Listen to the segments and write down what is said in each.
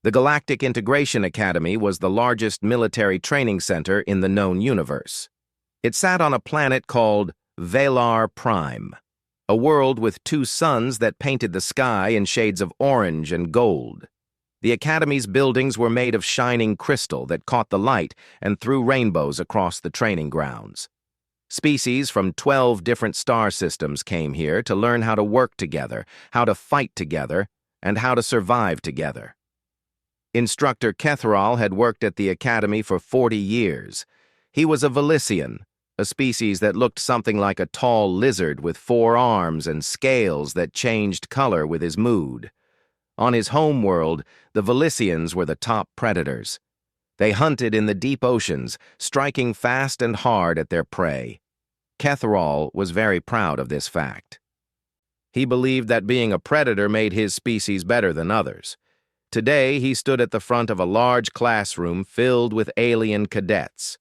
The Galactic Integration Academy was the largest military training center in the known universe. It sat on a planet called Valar Prime, a world with two suns that painted the sky in shades of orange and gold. The Academy's buildings were made of shining crystal that caught the light and threw rainbows across the training grounds. Species from 12 different star systems came here to learn how to work together, how to fight together, and how to survive together. Instructor Keithall had worked at the Academy for 40 years. He was a Velician, a species that looked something like a tall lizard with 4 arms and scales that changed color with his mood. On his home world, the Velicians were the top predators. They hunted in the deep oceans, striking fast and hard at their prey. Keithall was very proud of this fact. He believed that being a predator made his species better than others. Today, he stood at the front of a large classroom filled with alien cadets.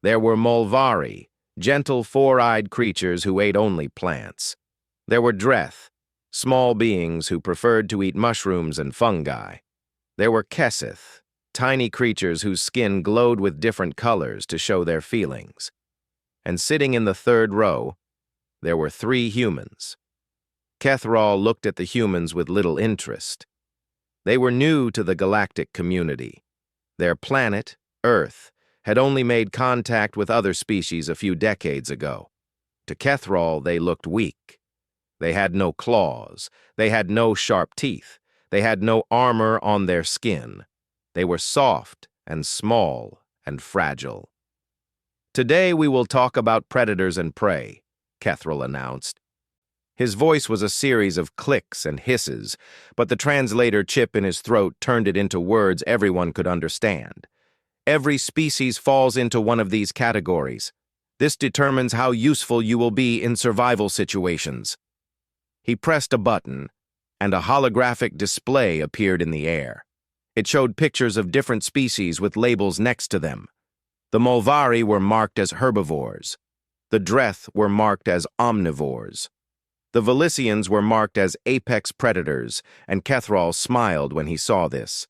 There were Molvari, gentle 4-eyed creatures who ate only plants. There were Dreth, small beings who preferred to eat mushrooms and fungi. There were Keseth, tiny creatures whose skin glowed with different colors to show their feelings. And sitting in the 3rd row, there were 3 humans. Keithall looked at the humans with little interest. They were new to the galactic community. Their planet, Earth, had only made contact with other species a few decades ago. To Keithall, they looked weak. They had no claws. They had no sharp teeth. They had no armor on their skin. They were soft and small and fragile. Today we will talk about predators and prey, Keithall announced. His voice was a series of clicks and hisses, but the translator chip in his throat turned it into words everyone could understand. Every species falls into one of these categories. This determines how useful you will be in survival situations. He pressed a button, and a holographic display appeared in the air. It showed pictures of different species with labels next to them. The Molvari were marked as herbivores. The Dreth were marked as omnivores. The Velicians were marked as apex predators, and Keithall smiled when he saw this.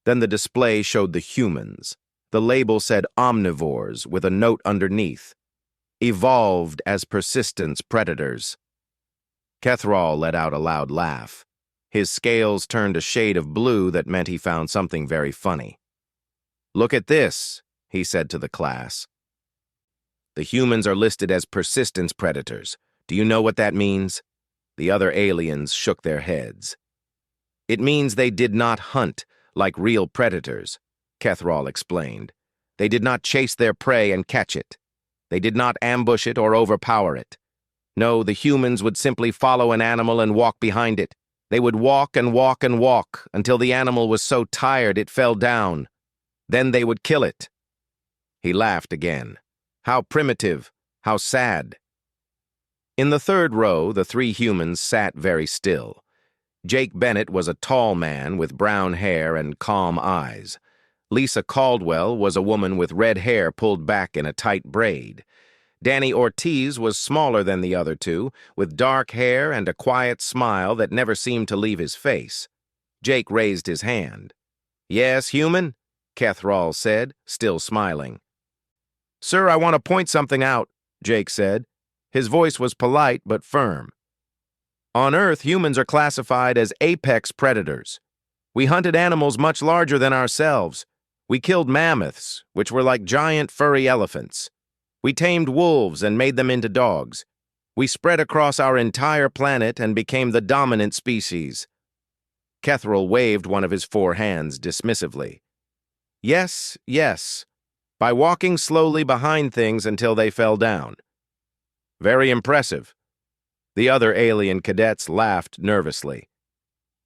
Then the display showed the humans. The label said omnivores with a note underneath, evolved as persistence predators. Keithall let out a loud laugh. His scales turned a shade of blue that meant he found something very funny. "Look at this," he said to the class. "The humans are listed as persistence predators. Do you know what that means?" The other aliens shook their heads. "It means they did not hunt like real predators," Keithall explained. "They did not chase their prey and catch it. They did not ambush it or overpower it. No, the humans would simply follow an animal and walk behind it. They would walk and walk and walk until the animal was so tired it fell down. Then they would kill it." He laughed again. How primitive, how sad. In the 3rd row, the 3 humans sat very still. Jake Bennett was a tall man with brown hair and calm eyes. Lisa Caldwell was a woman with red hair pulled back in a tight braid. Danny Ortiz was smaller than the other 2, with dark hair and a quiet smile that never seemed to leave his face. Jake raised his hand. "Yes, human?" Keithall said, still smiling. "Sir, I want to point something out," Jake said. His voice was polite but firm. "On Earth, humans are classified as apex predators. We hunted animals much larger than ourselves. We killed mammoths, which were like giant furry elephants. We tamed wolves and made them into dogs. We spread across our entire planet and became the dominant species." Keithall waved one of his 4 hands dismissively. "Yes, yes. By walking slowly behind things until they fell down." "Very impressive." The other alien cadets laughed nervously.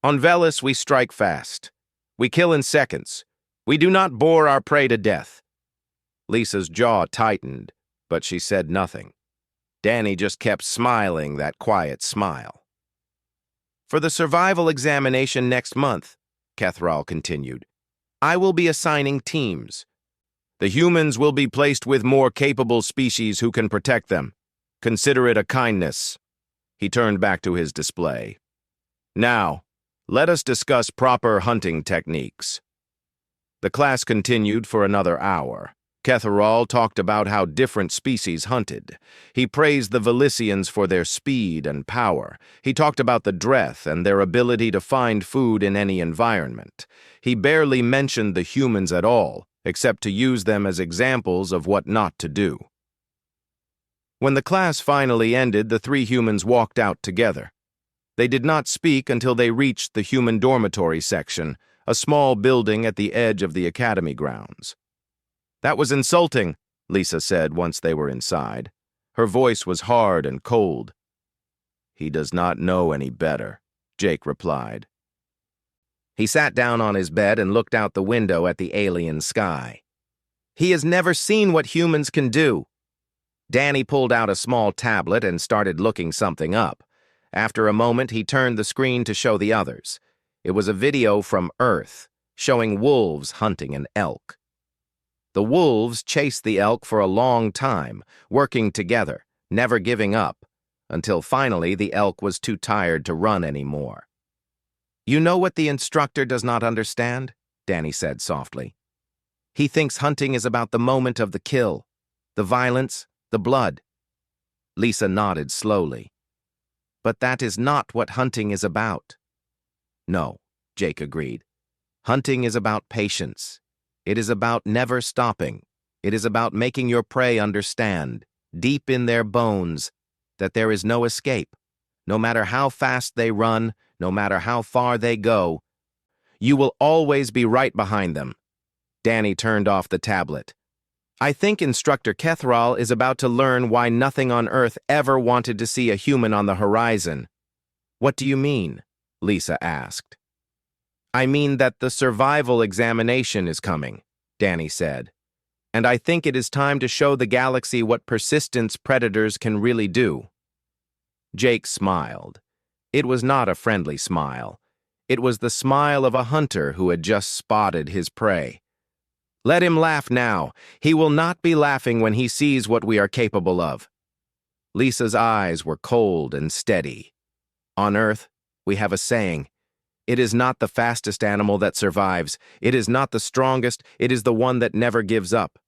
"On Velis, we strike fast. We kill in seconds. We do not bore our prey to death." Lisa's jaw tightened, but she said nothing. Danny just kept smiling that quiet smile. "For the survival examination next month," Keithall continued, "I will be assigning teams. The humans will be placed with more capable species who can protect them. Consider it a kindness." He turned back to his display. "Now, let us discuss proper hunting techniques. The class continued for another hour. Keithall talked about how different species hunted. He praised the Velicians for their speed and power. He talked about the Dreth and their ability to find food in any environment. He barely mentioned the humans at all, except to use them as examples of what not to do. When the class finally ended, the three humans walked out together. They did not speak until they reached the human dormitory section, a small building at the edge of the academy grounds. "That was insulting," Lisa said once they were inside. Her voice was hard and cold. "He does not know any better," Jake replied. He sat down on his bed and looked out the window at the alien sky. "He has never seen what humans can do." Danny pulled out a small tablet and started looking something up. After a moment, he turned the screen to show the others. It was a video from Earth, showing wolves hunting an elk. The wolves chased the elk for a long time, working together, never giving up, until finally the elk was too tired to run anymore. "You know what the instructor does not understand?" Danny said softly. "He thinks hunting is about the moment of the kill, the violence, the blood." Lisa nodded slowly. "But that is not what hunting is about." "No," Jake agreed. "Hunting is about patience. It is about never stopping. It is about making your prey understand, deep in their bones, that there is no escape. No matter how fast they run, no matter how far they go, you will always be right behind them." Danny turned off the tablet. "I think Instructor Keithall is about to learn why nothing on Earth ever wanted to see a human on the horizon." "What do you mean?" Lisa asked. "I mean that the survival examination is coming," Danny said. "And I think it is time to show the galaxy what persistence predators can really do." Jake smiled. It was not a friendly smile. It was the smile of a hunter who had just spotted his prey. "Let him laugh now. He will not be laughing when he sees what we are capable of." Lisa's eyes were cold and steady. "On Earth, we have a saying. It is not the fastest animal that survives. It is not the strongest. It is the one that never gives up."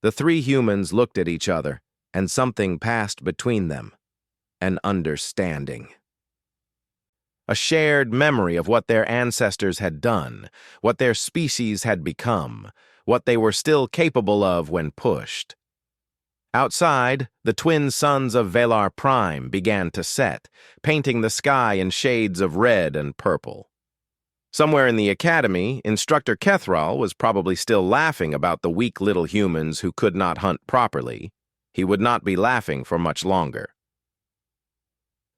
The three humans looked at each other, and something passed between them. An understanding. A shared memory of what their ancestors had done, what their species had become, what they were still capable of when pushed. Outside, the twin suns of Velar Prime began to set, painting the sky in shades of red and purple. Somewhere in the academy, Instructor Keithall was probably still laughing about the weak little humans who could not hunt properly. He would not be laughing for much longer.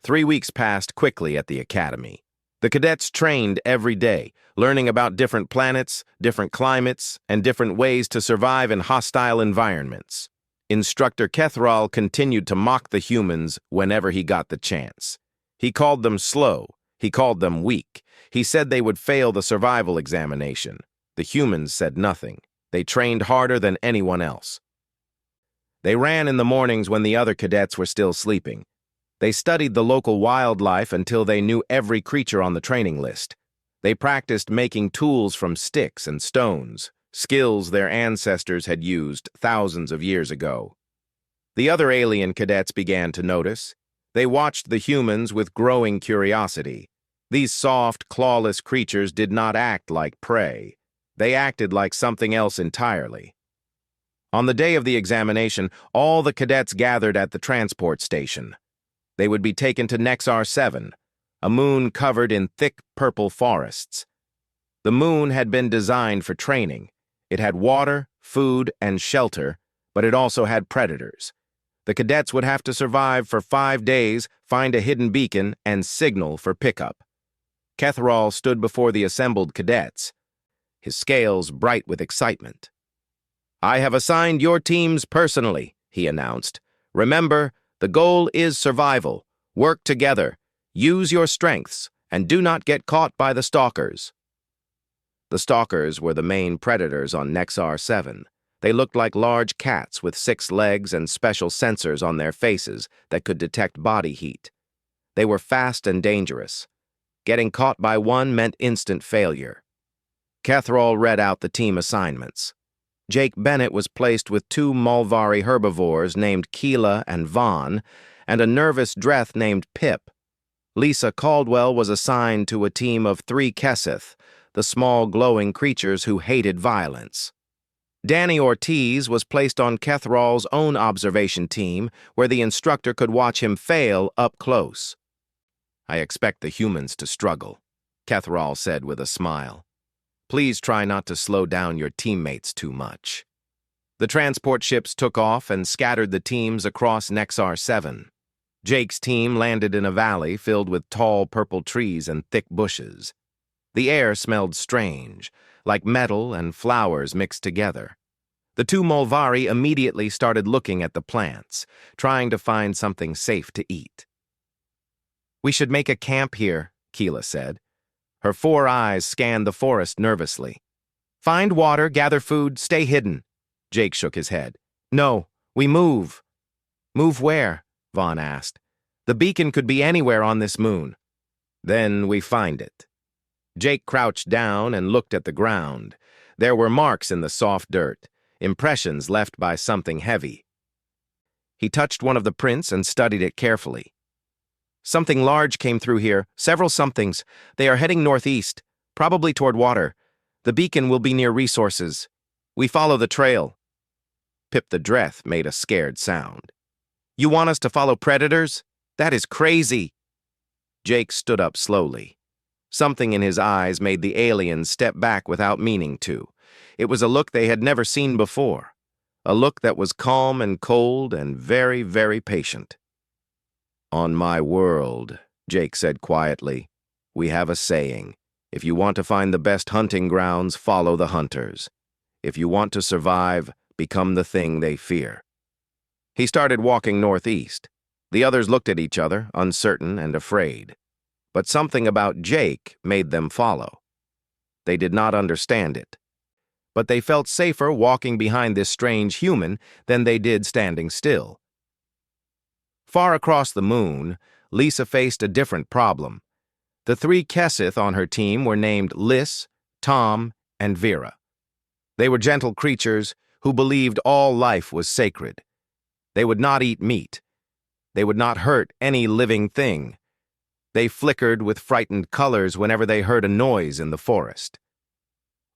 3 weeks passed quickly at the academy. The cadets trained every day, learning about different planets, different climates, and different ways to survive in hostile environments. Instructor Keithall continued to mock the humans whenever he got the chance. He called them slow. He called them weak. He said they would fail the survival examination. The humans said nothing. They trained harder than anyone else. They ran in the mornings when the other cadets were still sleeping. They studied the local wildlife until they knew every creature on the training list. They practiced making tools from sticks and stones, skills their ancestors had used thousands of years ago. The other alien cadets began to notice. They watched the humans with growing curiosity. These soft, clawless creatures did not act like prey. They acted like something else entirely. On the day of the examination, all the cadets gathered at the transport station. They would be taken to Nexar 7, a moon covered in thick purple forests. The moon had been designed for training. It had water, food, and shelter, but it also had predators. The cadets would have to survive for 5 days, find a hidden beacon, and signal for pickup. Keithall stood before the assembled cadets, his scales bright with excitement. "I have assigned your teams personally," he announced. "Remember, the goal is survival. Work together, use your strengths, and do not get caught by the stalkers." The stalkers were the main predators on Nexar 7. They looked like large cats with 6 legs and special sensors on their faces that could detect body heat. They were fast and dangerous. Getting caught by one meant instant failure. Keithall read out the team assignments. Jake Bennett was placed with 2 Mulvari herbivores named Keela and Vaughn, and a nervous dreth named Pip. Lisa Caldwell was assigned to a team of 3 Keseth, the small glowing creatures who hated violence. Danny Ortiz was placed on Keithall's own observation team, where the instructor could watch him fail up close. "I expect the humans to struggle," Keithall said with a smile. "Please try not to slow down your teammates too much." The transport ships took off and scattered the teams across Nexar 7. Jake's team landed in a valley filled with tall purple trees and thick bushes. The air smelled strange, like metal and flowers mixed together. The 2 Mulvari immediately started looking at the plants, trying to find something safe to eat. "We should make a camp here," Keela said. Her 4 eyes scanned the forest nervously. "Find water, gather food, stay hidden." Jake shook his head. "No, we move." "Move where?" Vaughn asked. "The beacon could be anywhere on this moon." "Then we find it." Jake crouched down and looked at the ground. There were marks in the soft dirt, impressions left by something heavy. He touched one of the prints and studied it carefully. "Something large came through here, several somethings. They are heading northeast, probably toward water. The beacon will be near resources. We follow the trail." Pip the Dreth made a scared sound. "You want us to follow predators? That is crazy." Jake stood up slowly. Something in his eyes made the aliens step back without meaning to. It was a look they had never seen before. A look that was calm and cold and very, very patient. "On my world," Jake said quietly, "we have a saying. If you want to find the best hunting grounds, follow the hunters. If you want to survive, become the thing they fear." He started walking northeast. The others looked at each other, uncertain and afraid. But something about Jake made them follow. They did not understand it. But they felt safer walking behind this strange human than they did standing still. Far across the moon, Lisa faced a different problem. The 3 Keseth on her team were named Liz, Tom, and Vera. They were gentle creatures who believed all life was sacred. They would not eat meat. They would not hurt any living thing. They flickered with frightened colors whenever they heard a noise in the forest.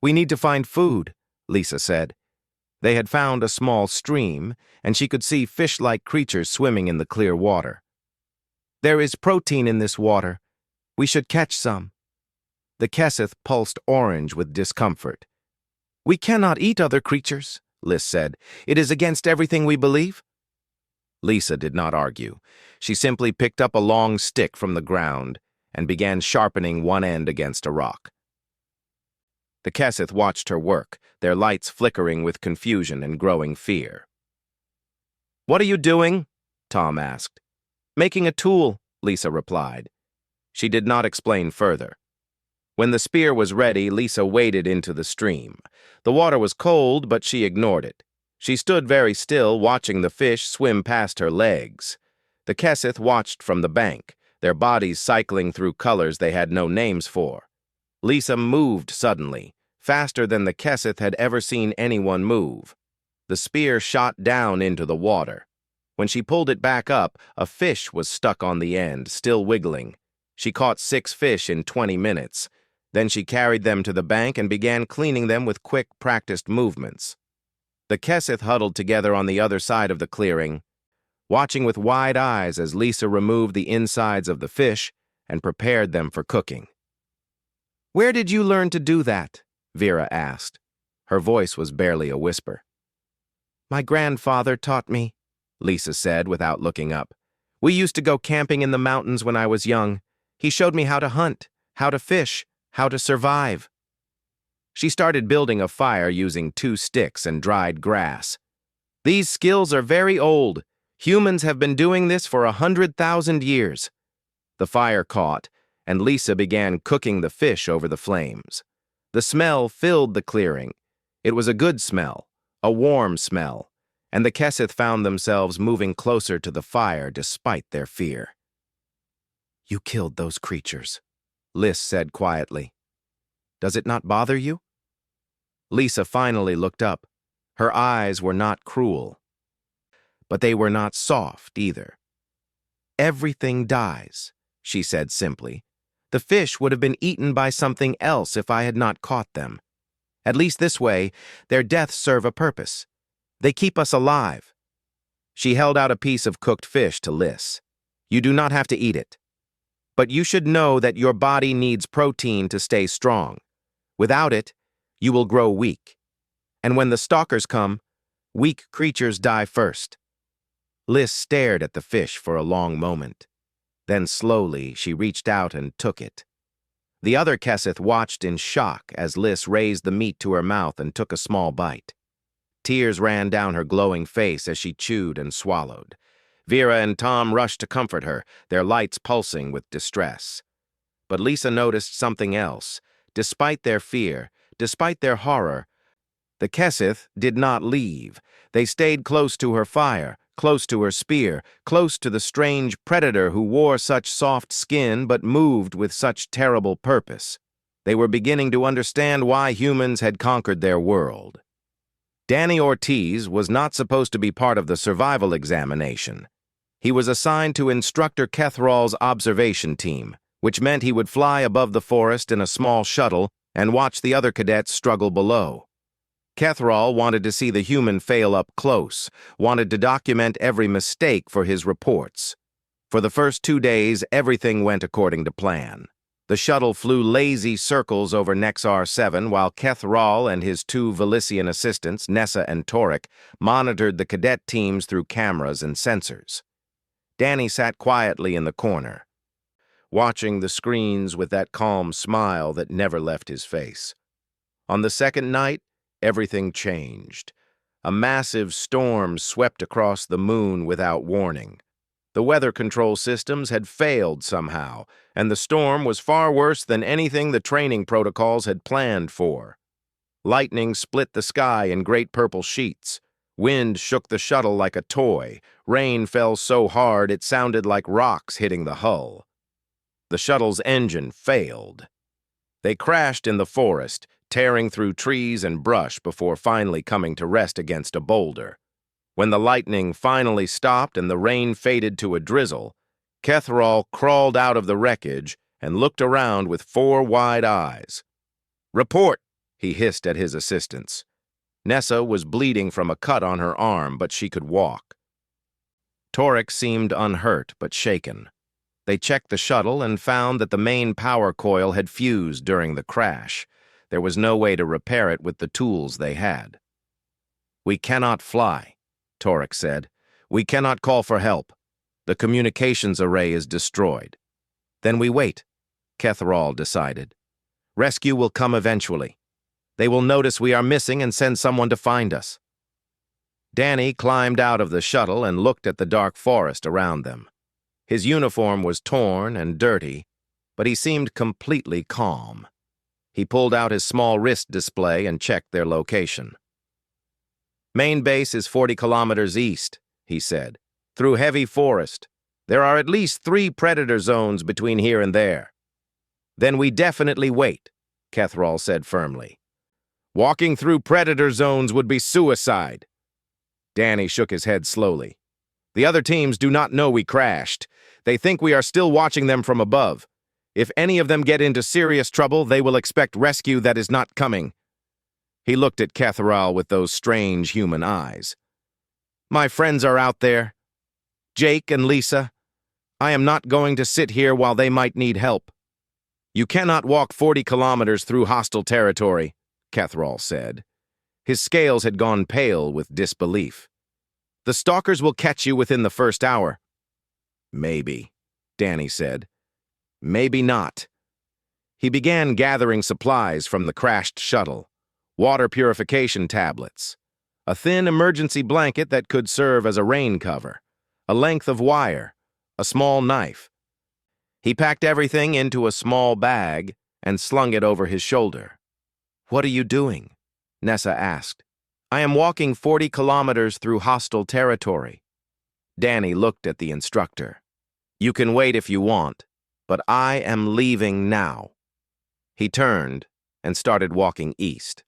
"We need to find food," Lisa said. They had found a small stream, and she could see fish-like creatures swimming in the clear water. "There is protein in this water. We should catch some." The Keseth pulsed orange with discomfort. "We cannot eat other creatures," Liz said. "It is against everything we believe." Lisa did not argue. She simply picked up a long stick from the ground and began sharpening one end against a rock. The Keseth watched her work, their lights flickering with confusion and growing fear. "What are you doing?" Tom asked. "Making a tool," Lisa replied. She did not explain further. When the spear was ready, Lisa waded into the stream. The water was cold, but she ignored it. She stood very still, watching the fish swim past her legs. The Keseth watched from the bank, their bodies cycling through colors they had no names for. Lisa moved suddenly, faster than the Keseth had ever seen anyone move. The spear shot down into the water. When she pulled it back up, a fish was stuck on the end, still wiggling. She caught 6 fish in 20 minutes. Then she carried them to the bank and began cleaning them with quick, practiced movements. The Keseth huddled together on the other side of the clearing, watching with wide eyes as Lisa removed the insides of the fish and prepared them for cooking. "Where did you learn to do that?" Vera asked. Her voice was barely a whisper. "My grandfather taught me," Lisa said without looking up. "We used to go camping in the mountains when I was young. He showed me how to hunt, how to fish, how to survive." She started building a fire using 2 sticks and dried grass. "These skills are very old. Humans have been doing this for 100,000 years." The fire caught, and Lisa began cooking the fish over the flames. The smell filled the clearing. It was a good smell, a warm smell, and the Keseth found themselves moving closer to the fire despite their fear. "You killed those creatures," Liz said quietly. "Does it not bother you?" Lisa finally looked up. Her eyes were not cruel, but they were not soft either. "Everything dies," she said simply. "The fish would have been eaten by something else if I had not caught them. At least this way, their deaths serve a purpose. They keep us alive." She held out a piece of cooked fish to Liz. "You do not have to eat it. But you should know that your body needs protein to stay strong. Without it, you will grow weak. And when the stalkers come, weak creatures die first." Liz stared at the fish for a long moment. Then slowly she reached out and took it. The other Kesseth watched in shock as Liz raised the meat to her mouth and took a small bite. Tears ran down her glowing face as she chewed and swallowed. Vera and Tom rushed to comfort her, their lights pulsing with distress. But Lisa noticed something else. Despite their fear, despite their horror, the Kesseth did not leave. They stayed close to her fire, close to her spear, close to the strange predator who wore such soft skin but moved with such terrible purpose. They were beginning to understand why humans had conquered their world. Danny Ortiz was not supposed to be part of the survival examination. He was assigned to Instructor Keithall's observation team, which meant he would fly above the forest in a small shuttle and watch the other cadets struggle below. Keithall wanted to see the human fail up close, wanted to document every mistake for his reports. For the first 2 days, everything went according to plan. The shuttle flew lazy circles over Nexar 7 while Keithall and his 2 Velician assistants, Nessa and Torek, monitored the cadet teams through cameras and sensors. Danny sat quietly in the corner, watching the screens with that calm smile that never left his face. On the second night, everything changed. A massive storm swept across the moon without warning. The weather control systems had failed somehow, and the storm was far worse than anything the training protocols had planned for. Lightning split the sky in great purple sheets. Wind shook the shuttle like a toy. Rain fell so hard it sounded like rocks hitting the hull. The shuttle's engine failed. They crashed in the forest, tearing through trees and brush before finally coming to rest against a boulder. When the lightning finally stopped and the rain faded to a drizzle, Keithall crawled out of the wreckage and looked around with 4 wide eyes. "Report," he hissed at his assistants. Nessa was bleeding from a cut on her arm, but she could walk. Torek seemed unhurt but shaken. They checked the shuttle and found that the main power coil had fused during the crash. There was no way to repair it with the tools they had. "We cannot fly," Torek said. "We cannot call for help. The communications array is destroyed." "Then we wait," Keithall decided. "Rescue will come eventually. They will notice we are missing and send someone to find us." Danny climbed out of the shuttle and looked at the dark forest around them. His uniform was torn and dirty, but he seemed completely calm. He pulled out his small wrist display and checked their location. "Main base is 40 kilometers east," he said, "through heavy forest. There are at least 3 predator zones between here and there." "Then we definitely wait," Keithall said firmly. "Walking through predator zones would be suicide." Danny shook his head slowly. "The other teams do not know we crashed. They think we are still watching them from above. If any of them get into serious trouble, they will expect rescue that is not coming." He looked at Keithall with those strange human eyes. "My friends are out there. Jake and Lisa. I am not going to sit here while they might need help." "You cannot walk 40 kilometers through hostile territory," Keithall said. His scales had gone pale with disbelief. "The stalkers will catch you within the first hour." "Maybe," Danny said. "Maybe not." He began gathering supplies from the crashed shuttle. Water purification tablets, a thin emergency blanket that could serve as a rain cover, a length of wire, a small knife. He packed everything into a small bag and slung it over his shoulder. "What are you doing?" Nessa asked. "I am walking 40 kilometers through hostile territory." Danny looked at the instructor. "You can wait if you want, but I am leaving now." He turned and started walking east.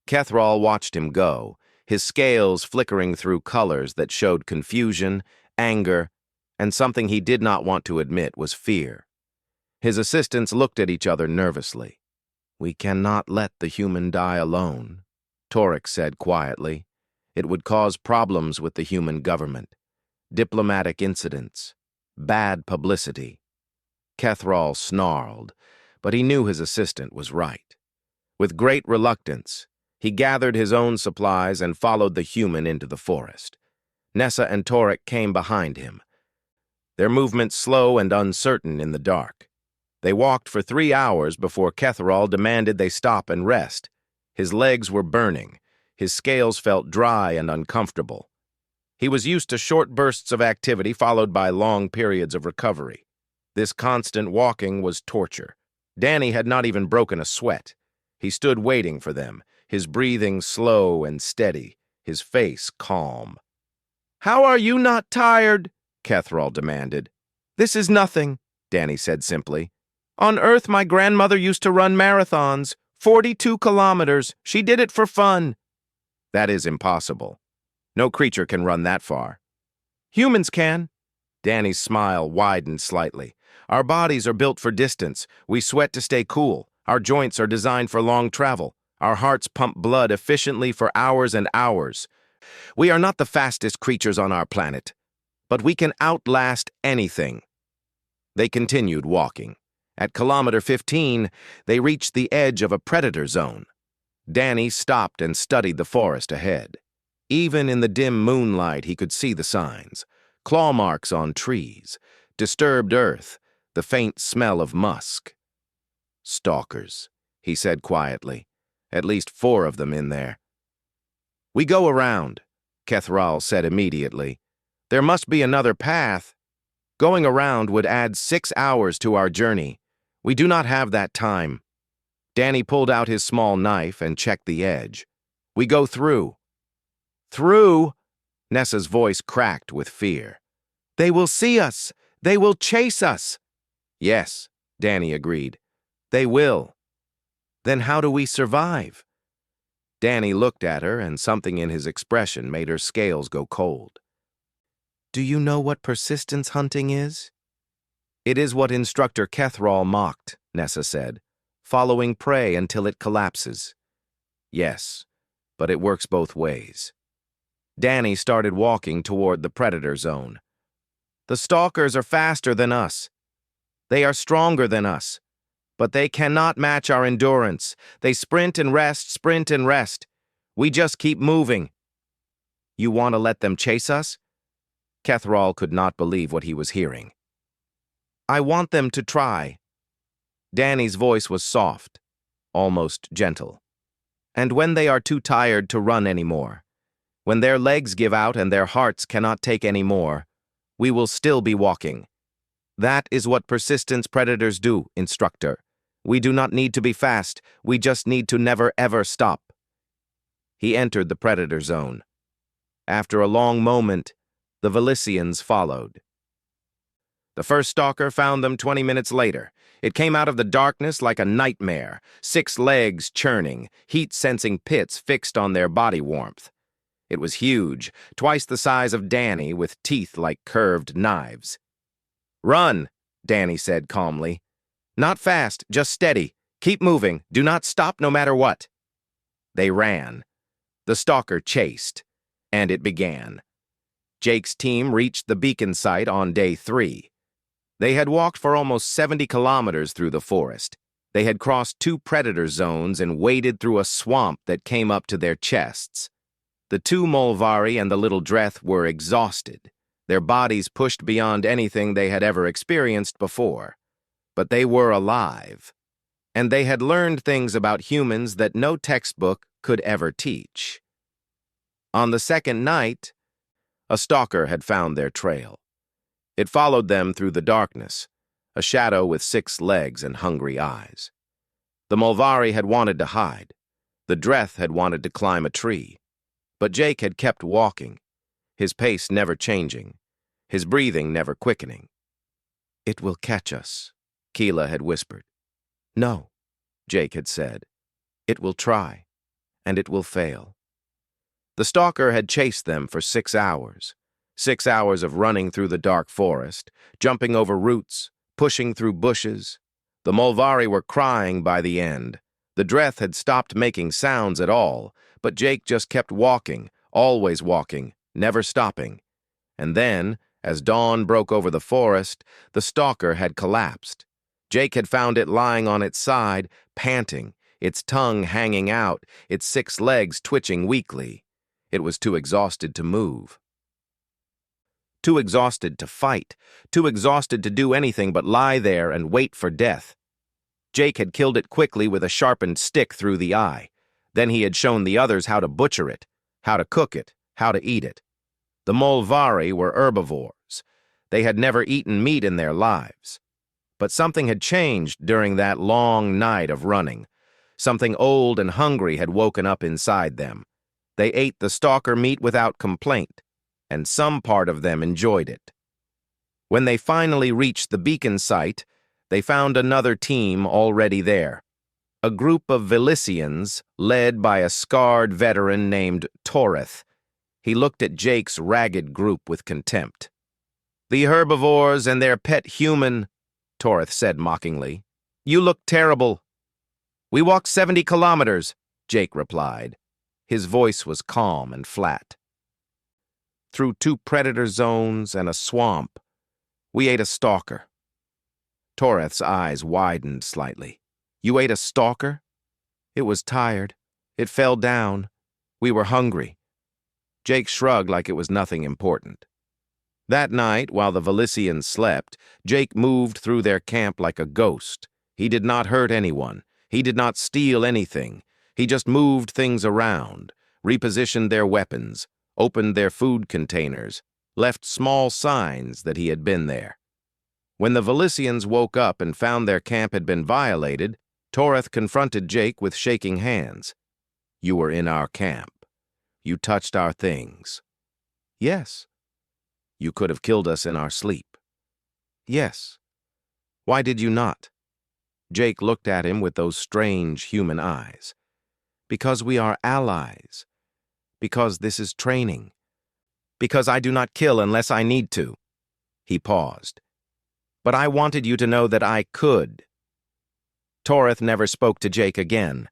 Keithall watched him go, his scales flickering through colors that showed confusion, anger, and something he did not want to admit was fear. His assistants looked at each other nervously. "We cannot let the human die alone," Torek said quietly. "It would cause problems with the human government, diplomatic incidents, bad publicity." Keithall snarled, but he knew his assistant was right. With great reluctance, he gathered his own supplies and followed the human into the forest. Nessa and Torek came behind him, their movements slow and uncertain in the dark. They walked for 3 hours before Keithall demanded they stop and rest. His legs were burning. His scales felt dry and uncomfortable. He was used to short bursts of activity followed by long periods of recovery. This constant walking was torture. Danny had not even broken a sweat. He stood waiting for them, his breathing slow and steady, his face calm. "How are you not tired?" Keithall demanded. "This is nothing," Danny said simply. "On Earth, my grandmother used to run marathons, 42 kilometers. She did it for fun." "That is impossible. No creature can run that far." "Humans can." Danny's smile widened slightly. "Our bodies are built for distance. We sweat to stay cool. Our joints are designed for long travel. Our hearts pump blood efficiently for hours and hours. We are not the fastest creatures on our planet, but we can outlast anything." They continued walking. At kilometer 15, they reached the edge of a predator zone. Danny stopped and studied the forest ahead. Even in the dim moonlight, he could see the signs: claw marks on trees, disturbed earth, the faint smell of musk. "Stalkers," he said quietly. "At least 4 of them in there." "We go around," Keithall said immediately. "There must be another path. Going around would add 6 hours to our journey. We do not have that time." Danny pulled out his small knife and checked the edge. "We go through." "Through?" Nessa's voice cracked with fear. "They will see us. They will chase us." "Yes," Danny agreed. "They will." "Then how do we survive?" Danny looked at her, and something in his expression made her scales go cold. "Do you know what persistence hunting is?" "It is what Instructor Keithall mocked," Nessa said. "Following prey until it collapses." "Yes, but it works both ways." Danny started walking toward the predator zone. "The stalkers are faster than us. They are stronger than us. But they cannot match our endurance. They sprint and rest, sprint and rest. We just keep moving." "You want to let them chase us?" Keithall could not believe what he was hearing. "I want them to try." Danny's voice was soft, almost gentle. "And when they are too tired to run anymore, when their legs give out and their hearts cannot take any more, we will still be walking. That is what persistence predators do, Instructor. We do not need to be fast. We just need to never ever stop." He entered the predator zone. After a long moment, the Velicians followed. The first stalker found them 20 minutes later. It came out of the darkness like a nightmare, 6 legs churning, heat-sensing pits fixed on their body warmth. It was huge, twice the size of Danny, with teeth like curved knives. "Run," Danny said calmly. "Not fast, just steady. Keep moving. Do not stop no matter what." They ran. The stalker chased, and it began. Jake's team reached the beacon site on day 3. They had walked for almost 70 kilometers through the forest. They had crossed 2 predator zones and waded through a swamp that came up to their chests. The 2 Molvari and the little Dreth were exhausted, their bodies pushed beyond anything they had ever experienced before. But they were alive, and they had learned things about humans that no textbook could ever teach. On the second night, a stalker had found their trail. It followed them through the darkness, a shadow with 6 legs and hungry eyes. The Molvari had wanted to hide. The Dreth had wanted to climb a tree. But Jake had kept walking, his pace never changing, his breathing never quickening. "It will catch us," Keela had whispered. "No," Jake had said. "It will try, and it will fail. The stalker had chased them for 6 hours. 6 hours of running through the dark forest, jumping over roots, pushing through bushes. The Molvari were crying by the end. The Dreth had stopped making sounds at all, but Jake just kept walking, always walking, never stopping. And then, as dawn broke over the forest, the stalker had collapsed. Jake had found it lying on its side, panting, its tongue hanging out, its 6 legs twitching weakly. It was too exhausted to move. Too exhausted to fight, too exhausted to do anything but lie there and wait for death. Jake had killed it quickly with a sharpened stick through the eye. Then he had shown the others how to butcher it, how to cook it, how to eat it. The Molvari were herbivores. They had never eaten meat in their lives. But something had changed during that long night of running. Something old and hungry had woken up inside them. They ate the stalker meat without complaint, and some part of them enjoyed it. When they finally reached the beacon site, they found another team already there. A group of Vilicians led by a scarred veteran named Toreth. He looked at Jake's ragged group with contempt. "The herbivores and their pet human," Toreth said mockingly. "You look terrible." "We walked 70 kilometers," Jake replied. His voice was calm and flat. "Through 2 predator zones and a swamp. We ate a stalker." Toreth's eyes widened slightly. "You ate a stalker?" "It was tired. It fell down. We were hungry." Jake shrugged like it was nothing important. That night, while the Vilicians slept, Jake moved through their camp like a ghost. He did not hurt anyone. He did not steal anything. He just moved things around, repositioned their weapons, opened their food containers, left small signs that he had been there. When the Vilicians woke up and found their camp had been violated, Toreth confronted Jake with shaking hands. "You were in our camp. You touched our things." "Yes." "You could have killed us in our sleep." "Yes." "Why did you not?" Jake looked at him with those strange human eyes. "Because we are allies. Because this is training. Because I do not kill unless I need to." He paused. "But I wanted you to know that I could." Toreth never spoke to Jake again,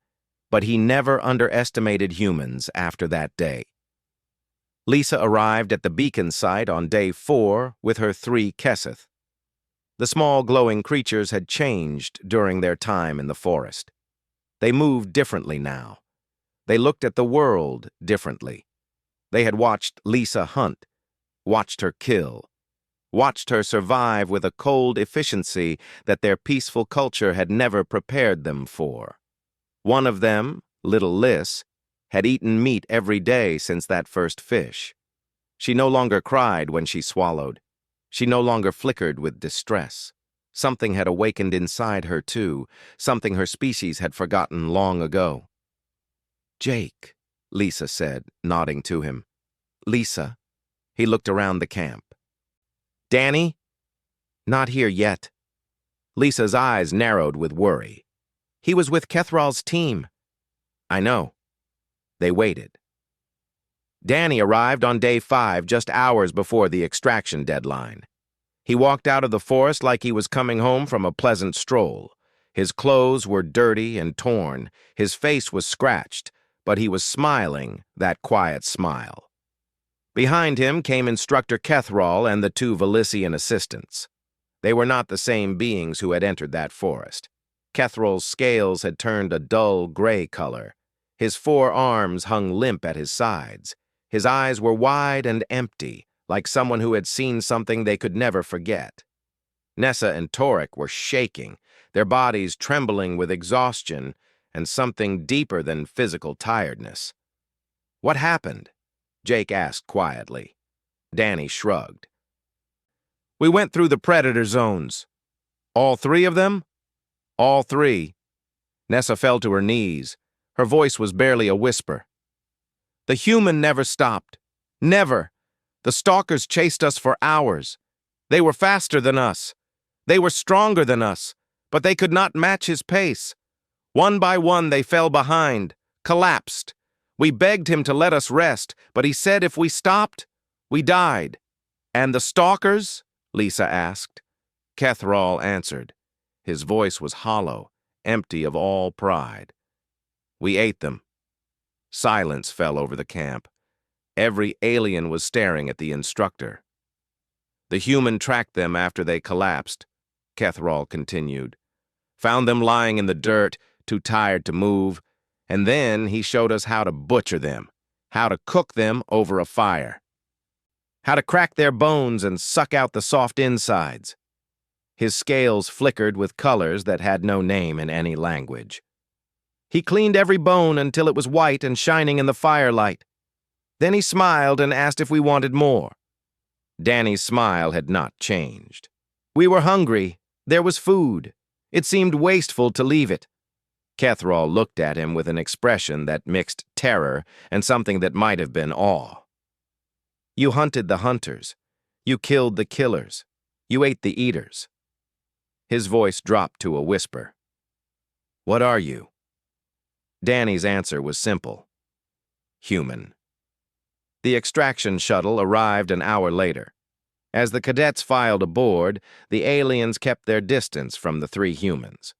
but he never underestimated humans after that day. Lisa arrived at the beacon site on day 4 with her 3 Kesseth. The small glowing creatures had changed during their time in the forest. They moved differently now. They looked at the world differently. They had watched Lisa hunt, watched her kill, watched her survive with a cold efficiency that their peaceful culture had never prepared them for. One of them, little Liz, had eaten meat every day since that first fish. She no longer cried when she swallowed. She no longer flickered with distress. Something had awakened inside her, too, something her species had forgotten long ago. "Jake," Lisa said, nodding to him. "Lisa." He looked around the camp. "Danny?" "Not here yet." Lisa's eyes narrowed with worry. "He was with Kethral's team." "I know." They waited. Danny arrived on day 5, just hours before the extraction deadline. He walked out of the forest like he was coming home from a pleasant stroll. His clothes were dirty and torn. His face was scratched, but he was smiling, that quiet smile. Behind him came Instructor Keithall and the 2 Vilician assistants. They were not the same beings who had entered that forest. Keithrall's scales had turned a dull gray color. His 4 arms hung limp at his sides. His eyes were wide and empty, like someone who had seen something they could never forget. Nessa and Torek were shaking, their bodies trembling with exhaustion and something deeper than physical tiredness. "What happened?" Jake asked quietly. Danny shrugged. "We went through the predator zones." "All 3 of them?" "All 3. Nessa fell to her knees. Her voice was barely a whisper. "The human never stopped. Never. The stalkers chased us for hours. They were faster than us. They were stronger than us, but they could not match his pace. One by one they fell behind, collapsed. We begged him to let us rest, but he said if we stopped, we died. And the stalkers? Lisa asked. Keithall answered. His voice was hollow, empty of all pride. We ate them. Silence fell over the camp. Every alien was staring at the instructor. The human tracked them after they collapsed, Keithall continued. Found them lying in the dirt, too tired to move, and then he showed us how to butcher them, how to cook them over a fire, how to crack their bones and suck out the soft insides. His scales flickered with colors that had no name in any language. He cleaned every bone until it was white and shining in the firelight. Then he smiled and asked if we wanted more. Danny's smile had not changed. We were hungry. There was food. It seemed wasteful to leave it. Keithall looked at him with an expression that mixed terror and something that might have been awe. You hunted the hunters. You killed the killers. You ate the eaters. His voice dropped to a whisper. What are you? Danny's answer was simple. Human. The extraction shuttle arrived an hour later. As the cadets filed aboard, the aliens kept their distance from the three humans.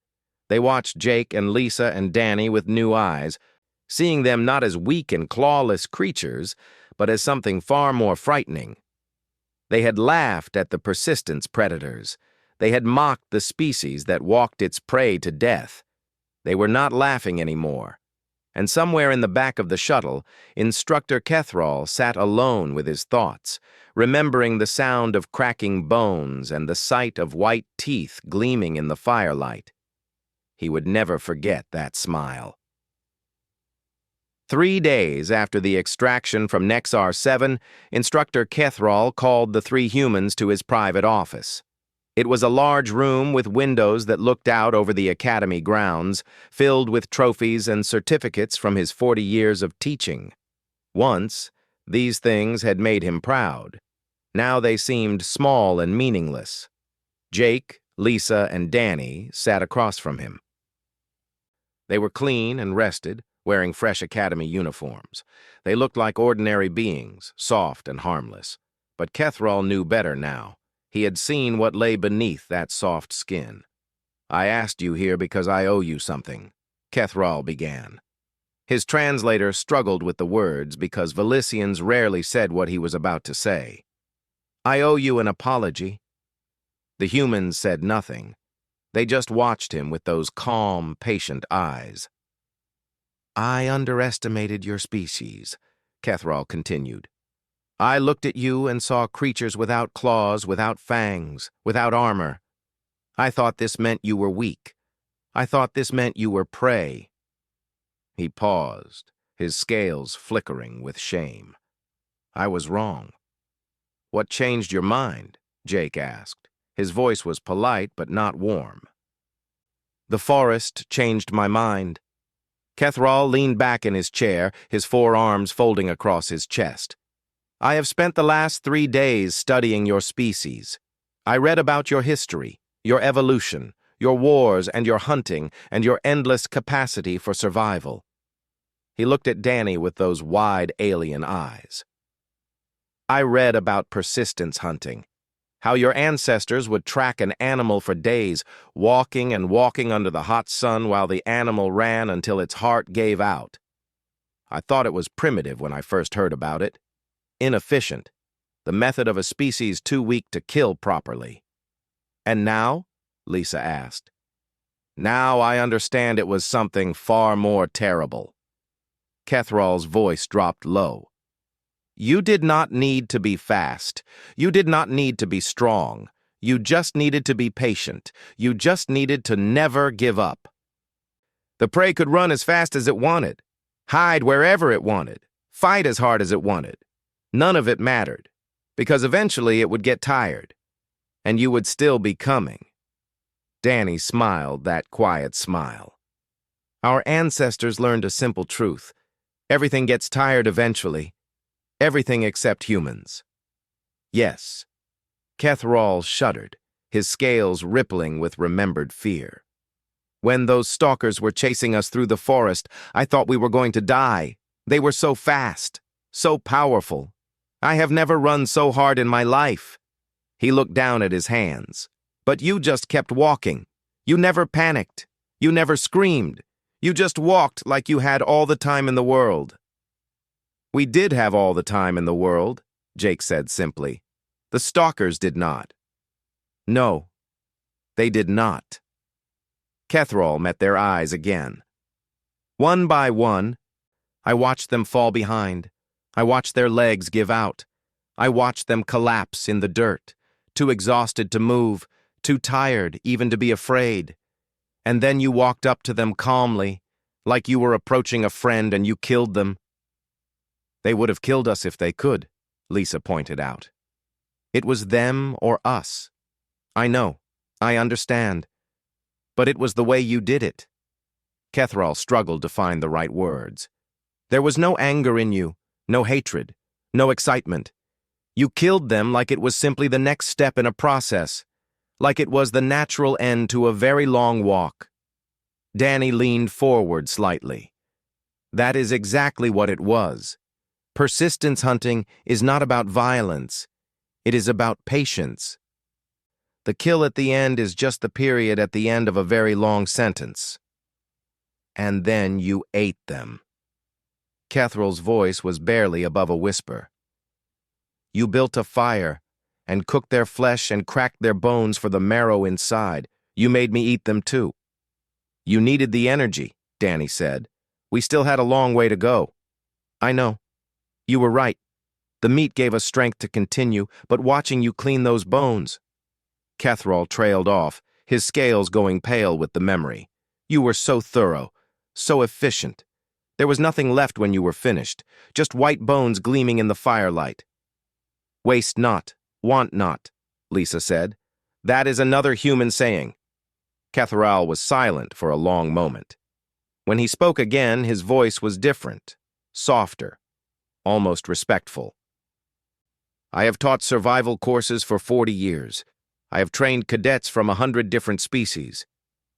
They watched Jake and Lisa and Danny with new eyes, seeing them not as weak and clawless creatures, but as something far more frightening. They had laughed at the persistence predators. They had mocked the species that walked its prey to death. They were not laughing anymore. And somewhere in the back of the shuttle, Instructor Keithall sat alone with his thoughts, remembering the sound of cracking bones and the sight of white teeth gleaming in the firelight. He would never forget that smile. 3 days after the extraction from Nexar 7, Instructor Keithall called the three humans to his private office. It was a large room with windows that looked out over the Academy grounds, filled with trophies and certificates from his 40 years of teaching. Once, these things had made him proud. Now they seemed small and meaningless. Jake, Lisa, and Danny sat across from him. They were clean and rested, wearing fresh Academy uniforms. They looked like ordinary beings, soft and harmless. But Keithall knew better now. He had seen what lay beneath that soft skin. I asked you here because I owe you something, Keithall began. His translator struggled with the words because Velicians rarely said what he was about to say. I owe you an apology. The humans said nothing. They just watched him with those calm, patient eyes. I underestimated your species, Keithall continued. I looked at you and saw creatures without claws, without fangs, without armor. I thought this meant you were weak. I thought this meant you were prey. He paused, his scales flickering with shame. I was wrong. What changed your mind? Jake asked. His voice was polite but not warm. The forest changed my mind. Keithall leaned back in his chair, his forearms folding across his chest. I have spent the last 3 days studying your species. I read about your history, your evolution, your wars and your hunting, and your endless capacity for survival. He looked at Danny with those wide alien eyes. I read about persistence hunting, how your ancestors would track an animal for days, walking and walking under the hot sun while the animal ran until its heart gave out. I thought it was primitive when I first heard about it. Inefficient, the method of a species too weak to kill properly. And now? Lisa asked. Now I understand it was something far more terrible. Keithall's voice dropped low. You did not need to be fast. You did not need to be strong. You just needed to be patient. You just needed to never give up. The prey could run as fast as it wanted, hide wherever it wanted, fight as hard as it wanted. None of it mattered, because eventually it would get tired, and you would still be coming. Danny smiled that quiet smile. Our ancestors learned a simple truth. Everything gets tired eventually. Everything except humans. Yes. Keithall shuddered, his scales rippling with remembered fear. When those stalkers were chasing us through the forest, I thought we were going to die. They were so fast, so powerful. I have never run so hard in my life. He looked down at his hands. But you just kept walking. You never panicked. You never screamed. You just walked like you had all the time in the world. We did have all the time in the world, Jake said simply. The stalkers did not. No, they did not. Keithall met their eyes again. One by one, I watched them fall behind. I watched their legs give out. I watched them collapse in the dirt, too exhausted to move, too tired even to be afraid. And then you walked up to them calmly, like you were approaching a friend, and you killed them. They would have killed us if they could, Lisa pointed out. It was them or us. I know, I understand. But it was the way you did it. Keithall struggled to find the right words. There was no anger in you, no hatred, no excitement. You killed them like it was simply the next step in a process, like it was the natural end to a very long walk. Danny leaned forward slightly. That is exactly what it was. Persistence hunting is not about violence. It is about patience. The kill at the end is just the period at the end of a very long sentence. And then you ate them. Keithall's voice was barely above a whisper. You built a fire and cooked their flesh and cracked their bones for the marrow inside. You made me eat them too. You needed the energy, Danny said. We still had a long way to go. I know. You were right. The meat gave us strength to continue, but watching you clean those bones. Keithall trailed off, his scales going pale with the memory. You were so thorough, so efficient. There was nothing left when you were finished, just white bones gleaming in the firelight. Waste not, want not, Lisa said. That is another human saying. Keithall was silent for a long moment. When he spoke again, his voice was different, softer, almost respectful. I have taught survival courses for 40 years. I have trained cadets from 100 different species.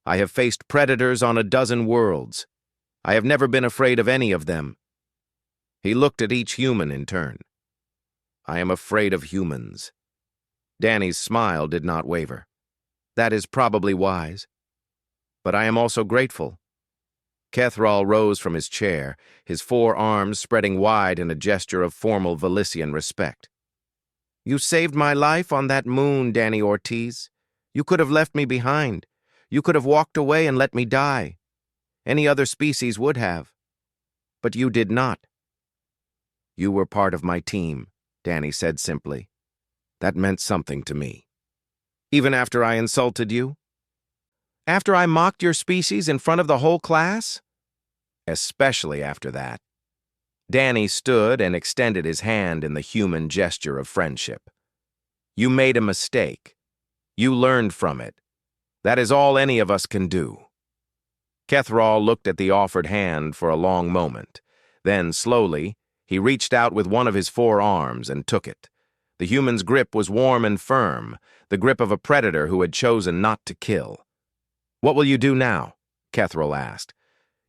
I have faced predators on a dozen worlds. I have never been afraid of any of them. He looked at each human in turn. I am afraid of humans. Danny's smile did not waver. That is probably wise. But I am also grateful. Keithall rose from his chair, his 4 arms spreading wide in a gesture of formal Velician respect. You saved my life on that moon, Danny Ortiz. You could have left me behind. You could have walked away and let me die. Any other species would have. But you did not. You were part of my team, Danny said simply. That meant something to me. Even after I insulted you? After I mocked your species in front of the whole class? Especially after that. Danny stood and extended his hand in the human gesture of friendship. You made a mistake. You learned from it. That is all any of us can do. Keithall looked at the offered hand for a long moment. Then, slowly, he reached out with one of his 4 arms and took it. The human's grip was warm and firm, the grip of a predator who had chosen not to kill. What will you do now? Keithall asked.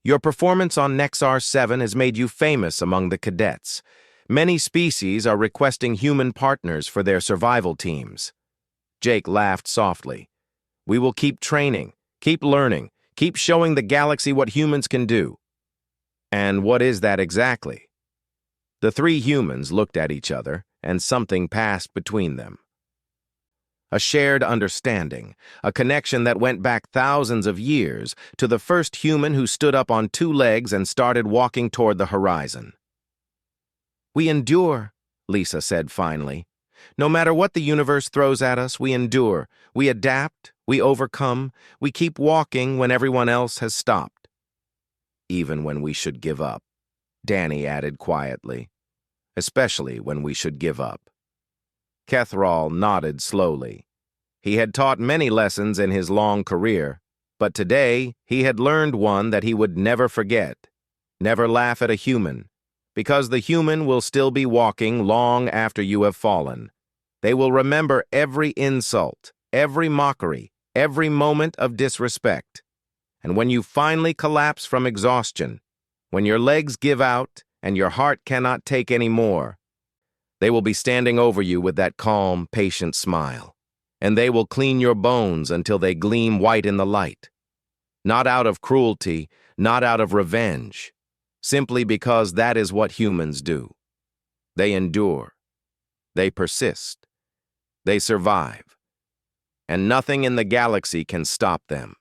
Your performance on Nexar 7 has made you famous among the cadets. Many species are requesting human partners for their survival teams. Jake laughed softly. We will keep training, keep learning, keep showing the galaxy what humans can do. And what is that exactly? The 3 humans looked at each other, and something passed between them. A shared understanding, a connection that went back thousands of years to the first human who stood up on 2 legs and started walking toward the horizon. We endure, Lisa said finally. No matter what the universe throws at us, we endure. We adapt, we overcome, we keep walking when everyone else has stopped. Even when we should give up, Danny added quietly. Especially when we should give up. Keithall nodded slowly. He had taught many lessons in his long career, but today he had learned one that he would never forget. Never laugh at a human, because the human will still be walking long after you have fallen. They will remember every insult, every mockery, every moment of disrespect. And when you finally collapse from exhaustion, when your legs give out and your heart cannot take any more. They will be standing over you with that calm, patient smile, and they will clean your bones until they gleam white in the light. Not out of cruelty, not out of revenge, simply because that is what humans do. They endure. They persist. They survive. And nothing in the galaxy can stop them.